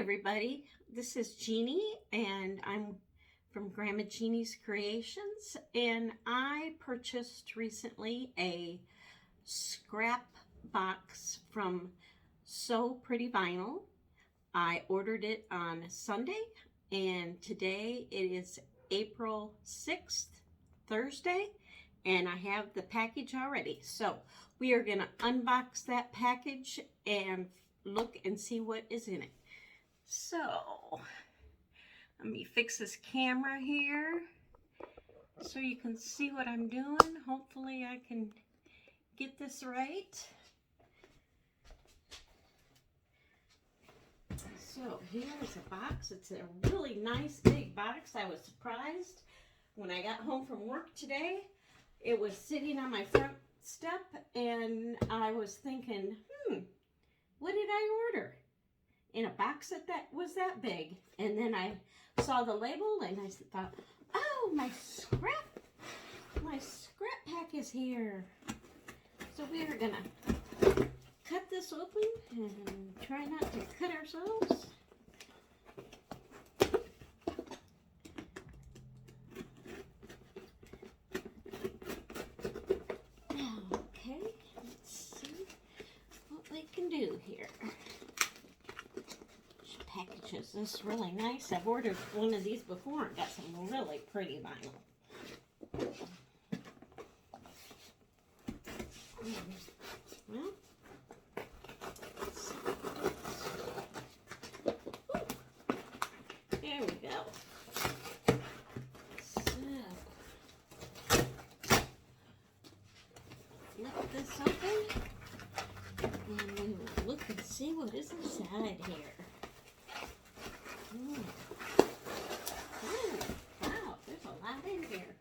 everybody. This is Jeannie, and I'm from Grandma Jeannie's Creations, and I purchased recently a scrap box from Sewprettyvinyl. I ordered it on Sunday, and today it is April 6th, Thursday, and I have the package already. So we are going to unbox that package and look and see what is in it. So let me fix this camera here so you can see what I'm doing. Hopefully I can get this right. So here is a box. It's a really nice big box. I was surprised when I got home from work today. It was sitting on my front step and I was thinking, what did I order? In a box that was that big. And then I saw the label and I thought, oh, my scrap pack is here. So we are gonna cut this open and try not to cut ourselves. Okay, let's see what we can do here. Packages this really nice. I've ordered one of these before and got some really pretty vinyl. Well, there we go. So, flip this open and we will look and see what is inside here. Wow, there's a lot in here.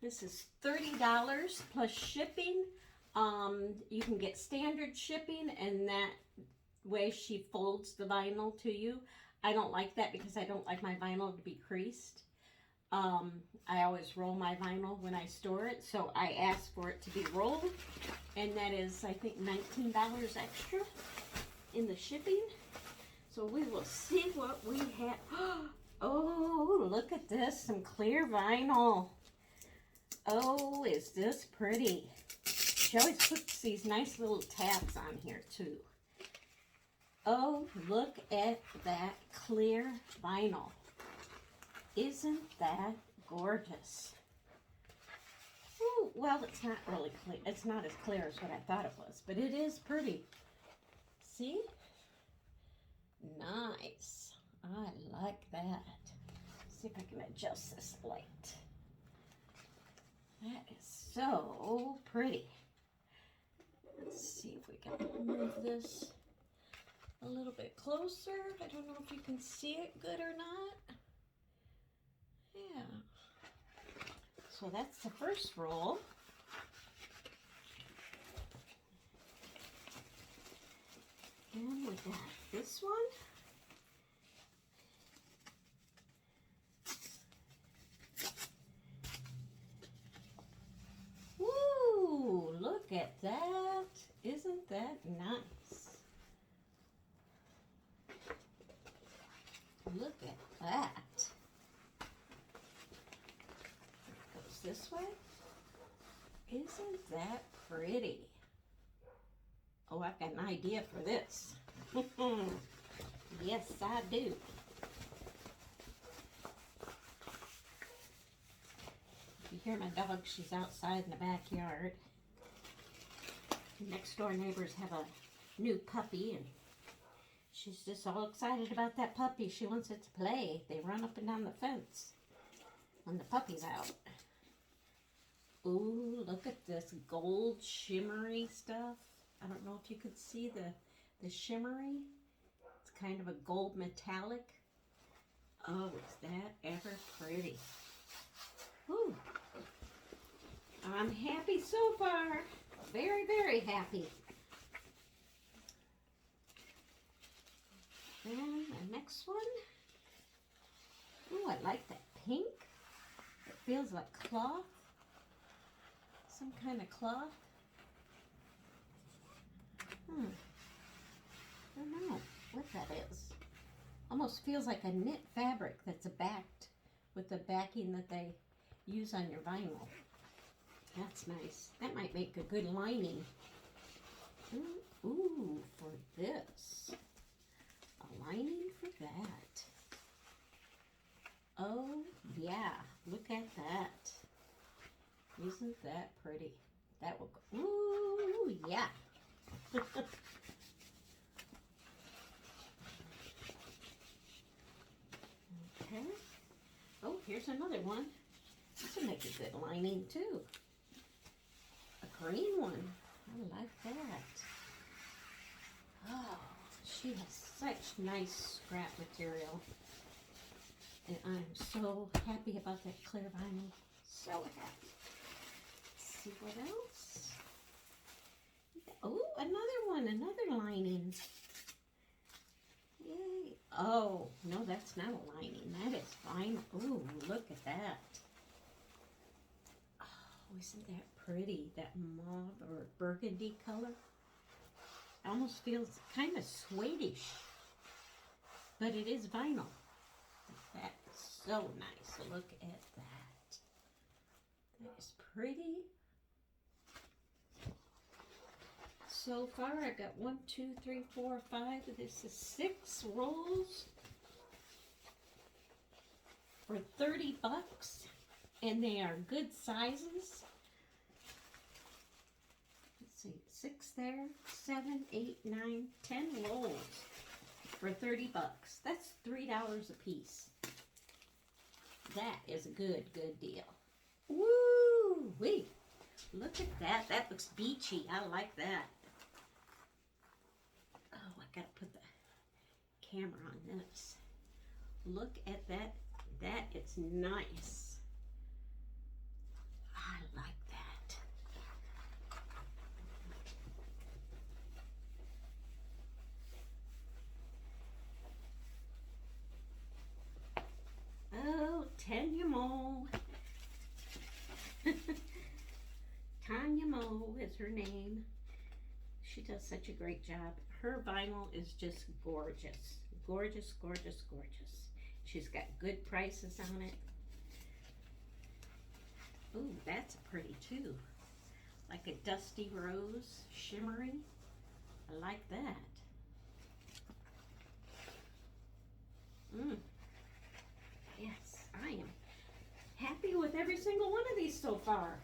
This is $30 plus shipping. You can get standard shipping, and that way she folds the vinyl to you. I don't like that because I don't like my vinyl to be creased. I always roll my vinyl when I store it, so I ask for it to be rolled, and that is, I think, $19 extra in the shipping. So we will see what we have. Oh, look at this, some clear vinyl. Oh, is this pretty. She always puts these nice little tabs on here too. Oh, look at that clear vinyl. Isn't that gorgeous? Oh, well, it's not really clear. It's not as clear as what I thought it was, but it is pretty. See? Nice. I like that. See if I can adjust this light. That is so pretty. Let's see if we can move this a little bit closer. I don't know if you can see it good or not. Yeah. So that's the first roll. And we got this one. Woo! Look at that. Isn't that nice? Look at that. It goes this way. Isn't that pretty? Oh, I've got an idea for this. Yes, I do. If you hear my dog, she's outside in the backyard. Next door neighbors have a new puppy, and she's just all excited about that puppy. She wants it to play. They run up and down the fence when the puppy's out. Ooh, look at this gold shimmery stuff. I don't know if you could see the shimmery. It's kind of a gold metallic. Oh, is that ever pretty. Whew. I'm happy so far. Very, very happy. And the next one. Oh, I like that pink. It feels like cloth. Some kind of cloth. I don't know. Almost feels like a knit fabric that's backed with the backing that they use on your vinyl. That's nice. That might make a good lining. Ooh, for this. A lining for that. Oh, yeah. Look at that. Isn't that pretty? That will go. Ooh, yeah. Okay. Oh, here's another one. This will make a good lining too. A green one. I like that. Oh, she has such nice scrap material. And I'm so happy about that clear vinyl. So happy. Let's see what else. Oh, another one, another lining. Yay. Oh, no, that's not a lining. That is vinyl. Ooh, look at that. Oh, isn't that pretty? That mauve or burgundy color. Almost feels kind of suede-ish. But it is vinyl. That is so nice. Look at that. That is pretty. So far, I got 1, 2, 3, 4, 5. This is 6 rolls for $30, and they are good sizes. Let's see, 6 there, 7, 8, 9, 10 rolls for $30. That's $3 a piece. That is a good deal. Woo! Wait, look at that. That looks beachy. I like that. Oh, I gotta put the camera on this. Look at that. That is nice. I like that. Oh, Tanya Mo. Tanya Mo is her name. She does such a great job. Her vinyl is just gorgeous. Gorgeous, gorgeous, gorgeous. She's got good prices on it. Ooh, that's pretty too. Like a dusty rose, shimmery. I like that. Yes, I am happy with every single one of these so far.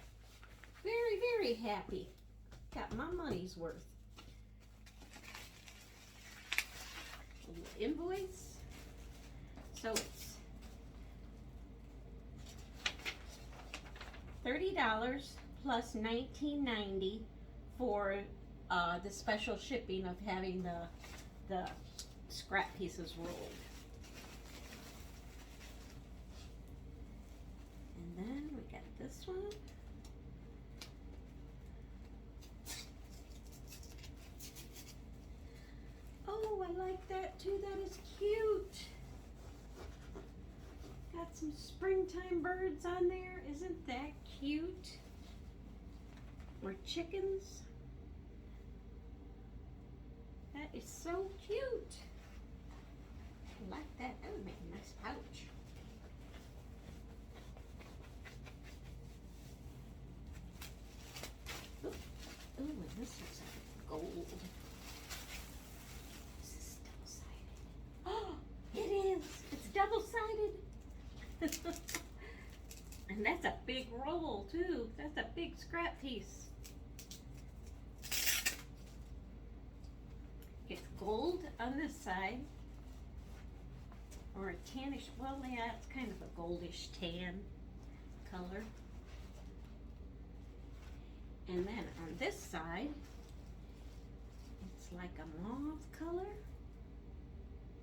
Very, very happy. Got my money's worth. Invoice. So it's $30 plus $19.90 for the special shipping of having the scrap pieces rolled. And then we got this one. Oh, I like that too. That is cute. Got some springtime birds on there. Isn't that cute? Or chickens. That is so cute. I like that. That would make a nice pouch. Ooh, and this is gold. It is. It's double-sided. And that's a big roll, too. That's a big scrap piece. It's gold on this side. Or a tannish, well, yeah, it's kind of a goldish tan color. And then on this side, it's like a mauve color.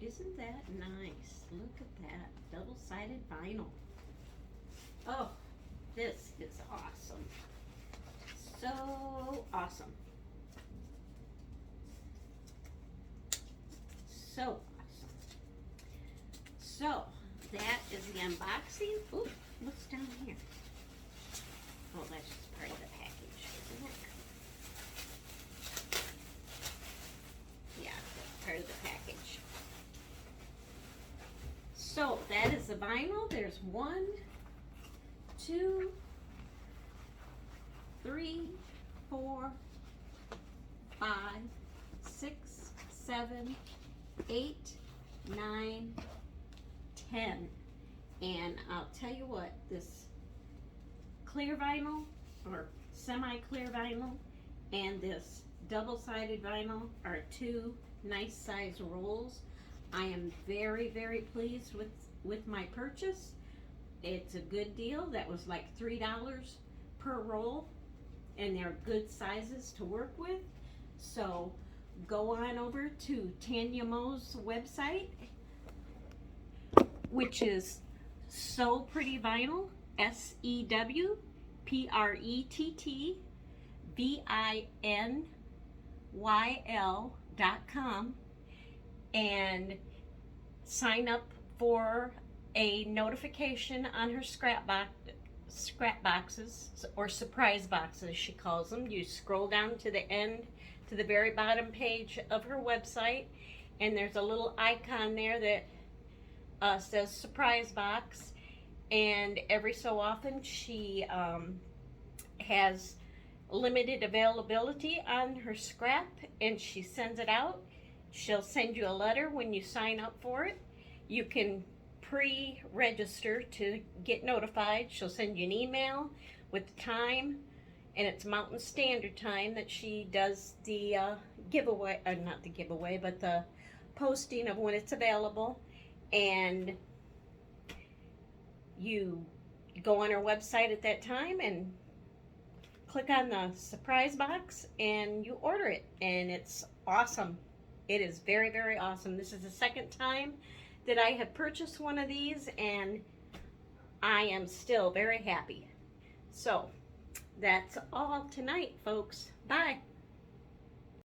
Isn't that nice? Look at that. Double-sided vinyl. Oh, this is awesome. So awesome. So awesome. So, that is the unboxing. Ooh, what's down here? Oh, that's just part of the package, isn't it? Yeah, that's part of the package. of vinyl. There's 1, 2, 3, 4, 5, 6, 7, 8, 9, 10. And I'll tell you what, this clear vinyl or semi-clear vinyl and this double-sided vinyl are 2 nice size rolls. I am very, very pleased with my purchase. It's a good deal. That was like $3 per roll, and they're good sizes to work with. So go on over to Tanya Mo's website, which is Sewprettyvinyl, SEWPRETTVINYL.com, and sign up for a notification on her scrap boxes, or surprise boxes she calls them. You scroll down to the end, to the very bottom page of her website, and there's a little icon there that says surprise box, and every so often she has limited availability on her scrap, and she sends it out. She'll send you a letter when you sign up for it. You can pre-register to get notified. She'll send you an email with the time, and it's Mountain Standard Time that she does the giveaway, not the giveaway, but the posting of when it's available. And you go on her website at that time and click on the surprise box and you order it, and it's awesome. It is very, very awesome. This is the second time that I have purchased one of these, and I am still very happy. So that's all tonight, folks. Bye.